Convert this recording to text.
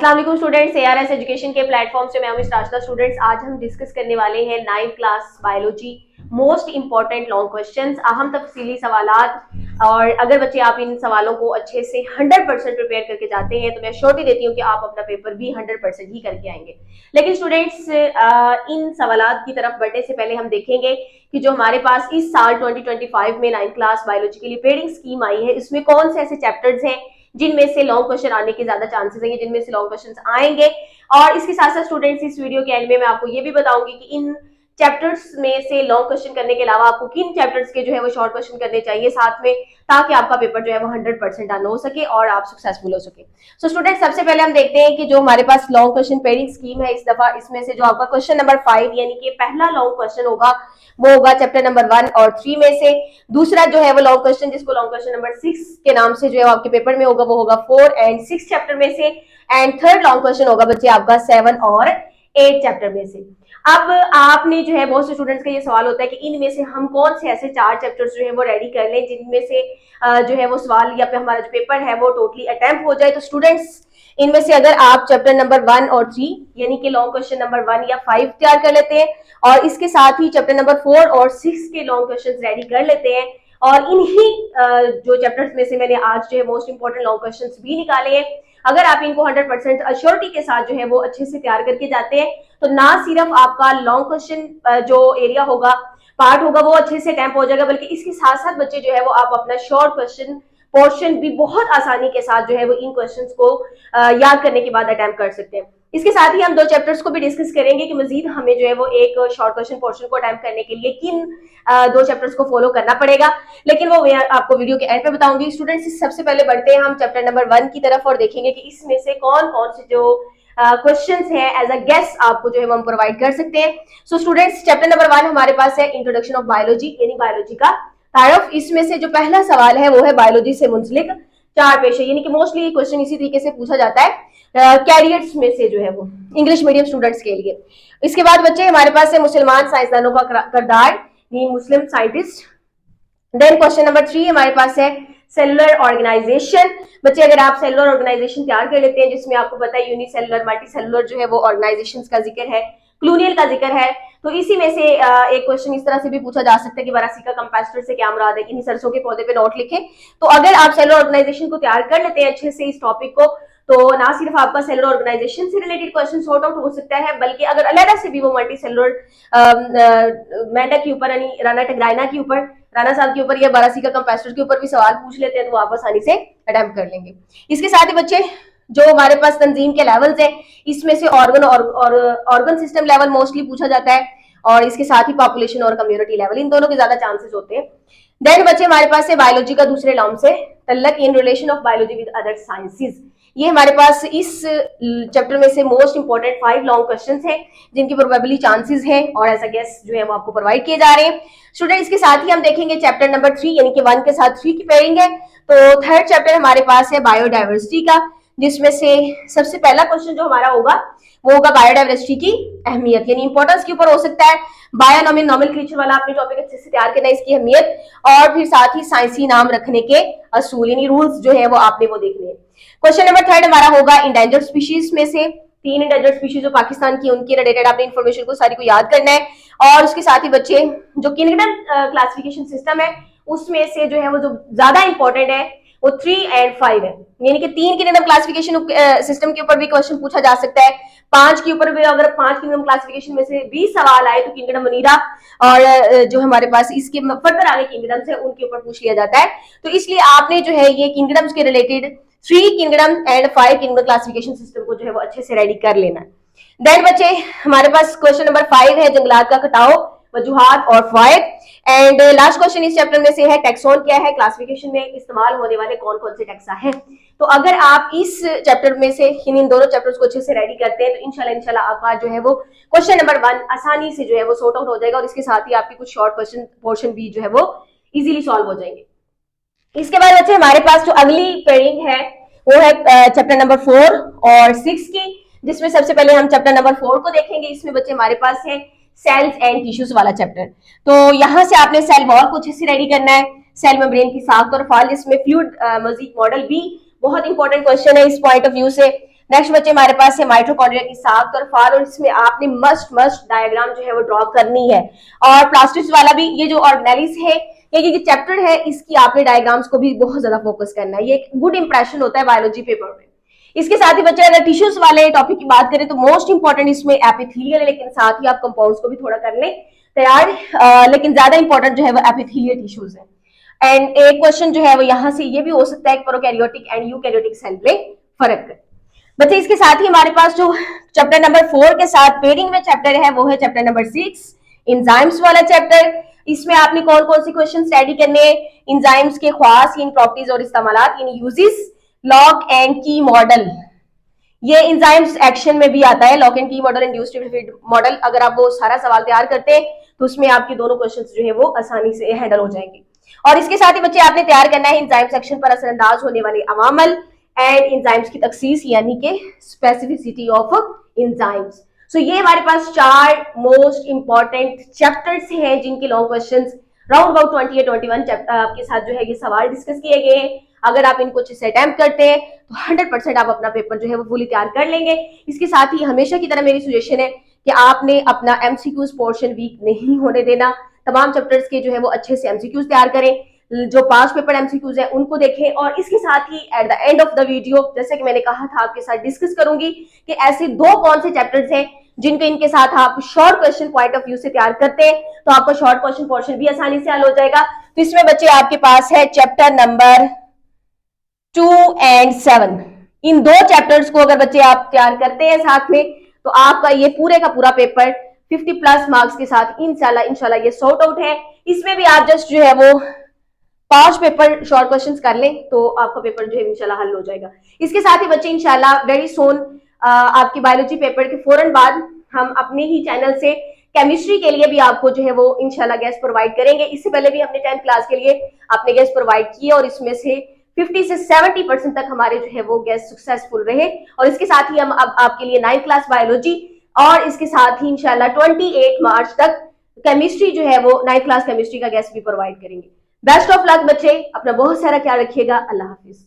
अस्सलाम वालेकुम students, ARS education के प्लेटफॉर्म से मैं हूं राशिदा। स्टूडेंट्स, आज हम डिस्कस करने वाले हैं 9th class biology most important long questions, अहम तफसीली सवालात। और अगर बच्चे आप इन सवालों को अच्छे से 100% प्रिपेयर करके जाते हैं तो मैं श्योरिटी देती हूँ कि आप अपना पेपर भी 100% ही करके आएंगे। लेकिन स्टूडेंट्स, इन सवालात की तरफ बढ़ने से पहले हम देखेंगे कि जो हमारे पास इस साल 2025 में 9th क्लास बायोलॉजी के लिए पेडिंग स्कीम आई है, इसमें कौन से ऐसे चैप्टर्स हैं जिनमें से लॉन्ग क्वेश्चन आने के ज्यादा चांसेस हैं, जिनमें से लॉन्ग क्वेश्चन आएंगे। और इसके साथ साथ स्टूडेंट्स, इस वीडियो के एंड में मैं आपको ये भी बताऊंगी कि इन चैप्टर्स में से लॉन्ग क्वेश्चन करने के अलावा आपको किन चैप्टर्स के जो है वो शॉर्ट क्वेश्चन करने चाहिए साथ में, ताकि आपका पेपर जो है वो 100% आना हो सके और आप सक्सेसफुल हो सके। सो स्टूडेंट्स, सबसे पहले हम देखते हैं कि जो हमारे पास लॉन्ग क्वेश्चन पेडिंग स्कीम है इस दफा, इसमें से जो आपका क्वेश्चन नंबर 5 यानी कि पहला लॉन्ग क्वेश्चन होगा वो होगा चैप्टर नंबर 1 और 3 में से। दूसरा जो है वो लॉन्ग क्वेश्चन, जिसको लॉन्ग क्वेश्चन नंबर 6 के नाम से जो है आपके पेपर में होगा, वो होगा 4 एंड 6 चैप्टर में से। एंड थर्ड लॉन्ग क्वेश्चन होगा बच्चे आपका 7 और 8 चैप्टर में से। अब आपने जो है, बहुत से स्टूडेंट्स का ये सवाल होता है कि इनमें से हम कौन से ऐसे 4 चैप्टर्स जो है वो रेडी कर लें जिनमें से जो है वो सवाल या फिर हमारा जो पेपर है वो टोटली अटेम्प्ट हो जाए। तो स्टूडेंट्स, इनमें से अगर आप चैप्टर नंबर 1 और 3 यानी कि लॉन्ग क्वेश्चन नंबर 1 या 5 तैयार कर लेते हैं और इसके साथ ही चैप्टर नंबर 4 और 6 के लॉन्ग क्वेश्चंस रेडी कर लेते हैं, और इन्हीं जो चैप्टर्स में से मैंने आज जो है मोस्ट इंपोर्टेंट लॉन्ग क्वेश्चंस भी निकाले हैं, अगर आप इनको 100% अश्योरिटी के साथ जो है वो अच्छे से तैयार करके जाते हैं तो ना सिर्फ आपका लॉन्ग क्वेश्चन जो एरिया होगा, पार्ट होगा, वो अच्छे से अटेम्प्ट हो जाएगा, बल्कि इसके साथ साथ बच्चे जो है वो आप अपना शॉर्ट क्वेश्चन पोर्शन भी बहुत आसानी के साथ जो है वो इन क्वेश्चंस को याद करने के बाद अटेम्प्ट कर सकते हैं। इसके साथ ही हम 2 चैप्टर्स को भी डिस्कस करेंगे कि मजीद हमें जो है वो एक शॉर्ट क्वेश्चन पोर्शन को अटेम्प्ट करने के लिए किन 2 चैप्टर्स को फॉलो करना पड़ेगा, लेकिन वो मैं आपको वीडियो के एंड पे बताऊंगी। स्टूडेंट्स, सबसे पहले बढ़ते हैं हम चैप्टर नंबर 1 की तरफ और देखेंगे कि इसमें से कौन कौन से जो क्वेश्चंस हैं एज अ गेस्ट आपको जो है हम प्रोवाइड कर सकते हैं। सो स्टूडेंट्स, चैप्टर नंबर 1 हमारे पास है इंट्रोडक्शन ऑफ बायोलॉजी यानी बायोलॉजी का तारुफ। इसमें से जो पहला सवाल है वो है बायोलॉजी से मुंसलिक 4 पेशे, यानी कि मोस्टली ये क्वेश्चन इसी तरीके से पूछा जाता है कैरियर्स में से जो है वो इंग्लिश मीडियम स्टूडेंट्स के लिए। इसके बाद बच्चे हमारे पास है मुसलमान साइंसदानों का किरदार, Muslim scientist. Then question number 3 हमारे पास है सेलुलर ऑर्गेनाइजेशन। बच्चे, अगर आप सेलुलर ऑर्गेनाइजेशन तैयार कर लेते हैं, जिसमें आपको पता है यूनिसेलुलर, मल्टीसेलुलर जो है वो ऑर्गेनाइजेशंस का जिक्र है, क्लोनियल का जिक्र है, तो इसी में से एक क्वेश्चन इस तरह से भी पूछा जा सकता है कि बरासिका कंपेस्टर से क्या मुराद है, किन्हीं सरसों के पौधे पे नोट लिखें। तो अगर आप सेलुलर ऑर्गेनाइजेशन को तैयार कर लेते हैं अच्छे से इस टॉपिक को, तो ना सिर्फ आपका सेलुलर ऑर्गेनाइजेशन से रिलेटेड क्वेश्चन सॉर्ट आउट हो सकता है, बल्कि अगर अलग से भी वो मल्टी सेलुलर मेंढक के ऊपर यानी राना टेग्राइना के ऊपर, राना साहब के ऊपर या बारासिका कंपेस्टर के ऊपर भी सवाल पूछ लेते हैं तो आप आसानी से अटेम्प्ट कर लेंगे। इसके साथ ही बच्चे, जो हमारे पास तंजीम के लेवल्स हैं, इसमें से ऑर्गन सिस्टम लेवल मोस्टली पूछा जाता है, और इसके साथ ही पॉपुलेशन और कम्युनिटी लेवल, इन दोनों के ज्यादा चांसेस होते हैं। देन बच्चे, हमारे पास है बायोलॉजी का दूसरे लॉन्ग से तल्लक in relation of biology with other sciences. ये हमारे पास इस चैप्टर में से मोस्ट इंपोर्टेंट 5 लॉन्ग क्वेश्चंस हैं जिनकी प्रोबेबली चांसेस हैं और ऐसा गेस जो है वो आपको प्रोवाइड किए जा रहे हैं। स्टूडेंट, इसके साथ ही हम देखेंगे चैप्टर नंबर 3 यानी कि 1 के साथ 3 की पेयरिंग है। तो थर्ड चैप्टर हमारे पास है बायोडाइवर्सिटी का, जिसमें से सबसे पहला क्वेश्चन जो हमारा होगा वो होगा बायोडाइवर्सिटी की अहमियत यानी इंपॉर्टेंस के ऊपर हो सकता है। बायोनॉमिन नॉमेनक्लेचर वाला आपने टॉपिक अच्छे से तैयार करना है, इसकी अहमियत, और फिर साथ ही साइंसी नाम रखने के असूल यानी रूल्स जो है वो आपने वो देखने हैं। क्वेश्चन नंबर 3 हमारा होगा इंडेंजर्ड स्पीशीज में से 3 इंडेंजर्ड स्पीशीज जो पाकिस्तान की, उनकी रिलेटेड आपने इन्फॉर्मेशन को सारी को याद करना है। और उसके साथ ही बच्चे, जो किंगडम क्लासिफिकेशन सिस्टम है उसमें से जो है वो जो ज्यादा इंपॉर्टेंट है वो 3 और 5 है, यानी कि 3 किंगडम क्लासिफिकेशन सिस्टम के ऊपर भी क्वेश्चन पूछा जा सकता है। 5 के ऊपर भी अगर 5 किंगडम क्लासिफिकेशन में से 20 सवाल आए तो किंगडम मनीरा और जो हमारे पास इसके फर्दर आगे किंगडम्स है उनके ऊपर पूछ लिया जाता है। तो इसलिए आपने जो है ये किंगडम्स के related 3 kingdom and 5 kingdom classification system को जो है वो अच्छे से रेडी कर लेना है। देन बच्चे, हमारे पास क्वेश्चन नंबर 5 है जंगलात का कटाव, वजूहात और फायद। एंड लास्ट क्वेश्चन इस चैप्टर में से है टैक्सोन क्या है, क्लासिफिकेशन में इस्तेमाल होने वाले कौन कौन से टैक्सा है। तो अगर आप इस चैप्टर में से इन दोनों चैप्टर्स को अच्छे से रेडी करते हैं तो इंशाल्लाह आपका जो है वो क्वेश्चन नंबर 1 आसानी से जो है वो सॉर्ट आउट हो जाएगा, और इसके साथ ही आपकी कुछ शॉर्ट क्वेश्चन पोर्शन भी जो है वो इजीली सॉल्व हो जाएंगे। इसके बाद बच्चे, हमारे पास जो अगली पेयरिंग है वो है चैप्टर नंबर 4 और 6 की, जिसमें सबसे पहले हम चैप्टर नंबर 4 को देखेंगे। इसमें बच्चे हमारे पास है सेल्स एंड टिश्यूज वाला चैप्टर। तो यहाँ से आपने सेल वॉल को अच्छे से रेडी करना है, सेल मेम्ब्रेन की साख्त और फाल, जिसमें फ्लूइड मजीक मॉडल भी बहुत इंपॉर्टेंट क्वेश्चन है इस पॉइंट ऑफ व्यू से। नेक्स्ट बच्चे हमारे पास है माइटोकॉन्ड्रिया की साख्त और फाल, और इसमें आपने मस्ट डायग्राम जो है वो ड्रॉ करनी है। और प्लास्टिड्स वाला भी, ये जो ऑर्गेनेलिस है ये चैप्टर है, इसकी आपने डायग्राम्स को भी बहुत ज्यादा फोकस करना है, ये एक गुड इंप्रेशन होता है बायोलॉजी पेपर में। इसके साथ ही बच्चे अगर टिश्यूज वाले टॉपिक की बात करें तो मोस्ट इंपॉर्टेंट इसमें एपिथेलियल है, लेकिन साथ ही आप कंपाउंड्स को भी थोड़ा कर लें तैयार, लेकिन ज्यादा इंपॉर्टेंट जो है वो एपिथेलियल टिश्यूज है। एंड एक क्वेश्चन जो है वो यहाँ से ये भी हो सकता है प्रोकैरियोटिक एंड यूकैरियोटिक सेल में फर्क कर। बच्चे इसके साथ ही हमारे पास जो चैप्टर नंबर 4 के साथ पेयरिंग में चैप्टर है वो है चैप्टर नंबर 6 एंजाइम्स वाला चैप्टर। इसमें आपने कौन कौन सी क्वेश्चन स्टडी करने हैं, एंजाइम्स के खास इन प्रॉपर्टीज और इस्तेमालात, इन यूजेस, लॉक एंड की मॉडल, ये एंजाइम्स एक्शन में भी आता है, लॉक एंड की मॉडल, इंड्यूस्ड फीड मॉडल। अगर आप वो सारा सवाल तैयार करते हैं तो उसमें आपके दोनों क्वेश्चंस जो है वो आसानी से हैंडल हो जाएंगे। और इसके साथ ही बच्चे आपने तैयार करना है एंजाइम सेक्शन पर असरअंदाज होने वाले अवामल एंड एंजाइम्स की तखसीस यानी कि स्पेसिफिसिटी ऑफ एंजाइम्स। सो ये हमारे पास 4 मोस्ट इंपॉर्टेंट चैप्टर्स हैं जिनके लॉन्ग क्वेश्चंस राउंड अबाउट 20 या 21 चैप्टर आपके साथ जो है ये सवाल डिस्कस किए गए हैं। अगर आप इनको अच्छे से अटेम्प्ट करते हैं तो 100% आप अपना पेपर जो है वो फुली तैयार कर लेंगे। इसके साथ ही हमेशा की तरह मेरी सजेशन है कि आपने अपना एमसीक्यूज पोर्शन वीक नहीं होने देना, तमाम चैप्टर्स के जो है वो अच्छे से एमसीक्यूज तैयार करें, जो पास पेपर एमसीक्यूज है उनको देखें, और इसके साथ ही at the end of the video जैसे कि मैंने कहा था आपके साथ डिस्कस करूंगी कि ऐसे 2 कौन से चैप्टर्स हैं जिनको इनके साथ आप short question point of view से तैयार करते हैं तो आपका शॉर्ट क्वेश्चन पोर्शन भी आसानी से हल हो जाएगा। तो इसमें बच्चे आपके पास है chapter number 2 and 7, in 2 chapters को अगर बच्चे आप तैयार करते हैं साथ में तो आपका ये पूरे का पूरा पेपर 50+ मार्क्स के साथ इंशाल्लाह ये सॉर्ट आउट है। इसमें भी आप जस्ट जो है वो 5 पेपर शॉर्ट क्वेश्चंस कर लें तो आपका पेपर जो है इंशाल्लाह हल हो जाएगा। इसके साथ ही बच्चे इंशाल्लाह वेरी सून आपकी बायोलॉजी पेपर के फौरन बाद हम अपने ही चैनल से केमिस्ट्री के लिए भी आपको जो है वो इंशाल्लाह गेस्ट प्रोवाइड करेंगे। इससे पहले भी हमने 10th क्लास के लिए आपने गेस्ट प्रोवाइड किए और इसमें से 50 से 70% तक हमारे जो है वो गेस्ट सक्सेसफुल रहे। और इसके साथ ही हम अब आपके लिए 9th क्लास बायोलॉजी और इसके साथ ही इंशाल्लाह 28 मार्च तक केमिस्ट्री जो है वो 9th क्लास केमिस्ट्री का गेस्ट भी प्रोवाइड करेंगे। बेस्ट ऑफ लक बच्चे, अपना बहुत सारा ख्याल रखिएगा। अल्लाह हाफिज।